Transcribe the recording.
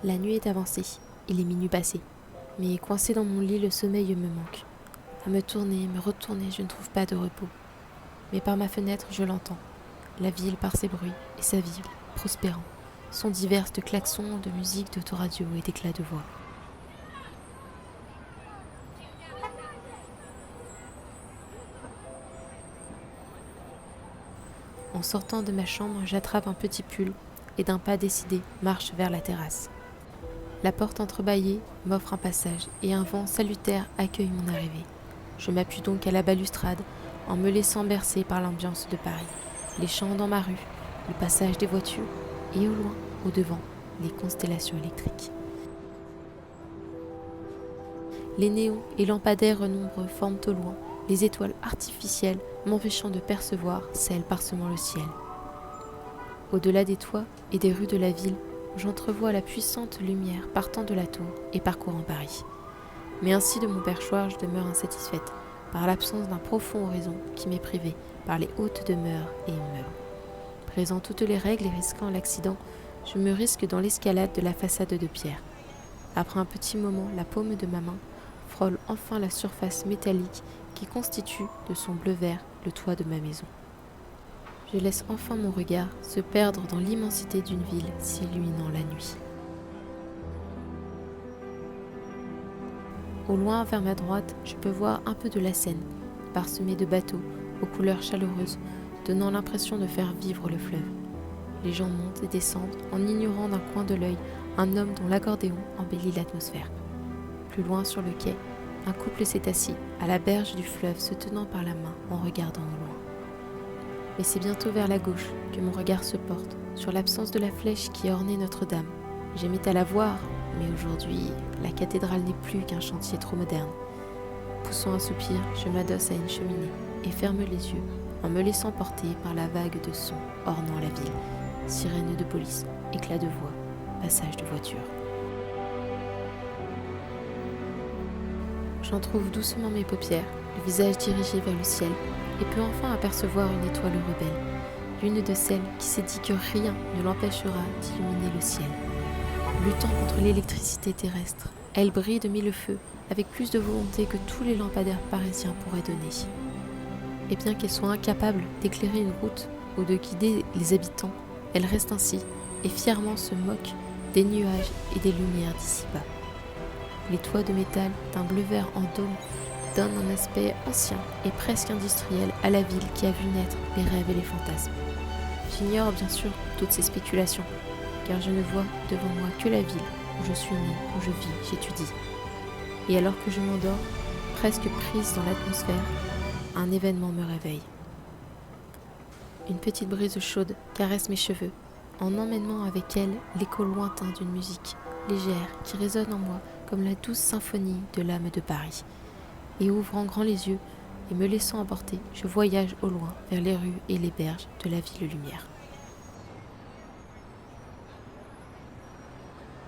La nuit est avancée, il est minuit passé. Mais coincé dans mon lit, le sommeil me manque. À me tourner, me retourner, je ne trouve pas de repos. Mais par ma fenêtre, je l'entends. La ville par ses bruits et sa ville, prospérant. Sont diverses de klaxons, de musique, d'autoradio et d'éclats de voix. En sortant de ma chambre, j'attrape un petit pull et d'un pas décidé, marche vers la terrasse. La porte entrebâillée m'offre un passage et un vent salutaire accueille mon arrivée. Je m'appuie donc à la balustrade en me laissant bercer par l'ambiance de Paris. Les chants dans ma rue, le passage des voitures et au loin, au devant, les constellations électriques. Les néons et lampadaires nombreux forment au loin les étoiles artificielles m'empêchant de percevoir celles parsemant le ciel. Au-delà des toits et des rues de la ville, j'entrevois la puissante lumière partant de la tour et parcourant Paris. Mais ainsi de mon perchoir, je demeure insatisfaite par l'absence d'un profond horizon qui m'est privé par les hautes demeures et immeubles. Présent toutes les règles et risquant l'accident, je me risque dans l'escalade de la façade de pierre. Après un petit moment, la paume de ma main frôle enfin la surface métallique qui constitue de son bleu-vert le toit de ma maison. Je laisse enfin mon regard se perdre dans l'immensité d'une ville s'illuminant la nuit. Au loin, vers ma droite, je peux voir un peu de la Seine, parsemée de bateaux aux couleurs chaleureuses, donnant l'impression de faire vivre le fleuve. Les gens montent et descendent en ignorant d'un coin de l'œil un homme dont l'accordéon embellit l'atmosphère. Plus loin sur le quai, un couple s'est assis à la berge du fleuve se tenant par la main en regardant au loin. Mais c'est bientôt vers la gauche que mon regard se porte, sur l'absence de la flèche qui ornait Notre-Dame. J'aimais à la voir, mais aujourd'hui, la cathédrale n'est plus qu'un chantier trop moderne. Poussant un soupir, je m'adosse à une cheminée et ferme les yeux en me laissant porter par la vague de sons ornant la ville. Sirènes de police, éclats de voix, passage de voitures. J'entrouvre doucement mes paupières, le visage dirigé vers le ciel, et peux enfin apercevoir une étoile rebelle, l'une de celles qui s'est dit que rien ne l'empêchera d'illuminer le ciel. Luttant contre l'électricité terrestre, elle brille de mille feux avec plus de volonté que tous les lampadaires parisiens pourraient donner. Et bien qu'elle soit incapable d'éclairer une route ou de guider les habitants, elle reste ainsi et fièrement se moque des nuages et des lumières d'ici-bas. Les toits de métal d'un bleu-vert en dôme donnent un aspect ancien et presque industriel à la ville qui a vu naître les rêves et les fantasmes. J'ignore bien sûr toutes ces spéculations, car je ne vois devant moi que la ville où je suis née, où je vis, j'étudie. Et alors que je m'endors, presque prise dans l'atmosphère, un événement me réveille. Une petite brise chaude caresse mes cheveux, en emmènant avec elle l'écho lointain d'une musique légère qui résonne en moi comme la douce symphonie de l'âme de Paris. Et ouvrant grand les yeux et me laissant emporter, je voyage au loin vers les rues et les berges de la ville lumière.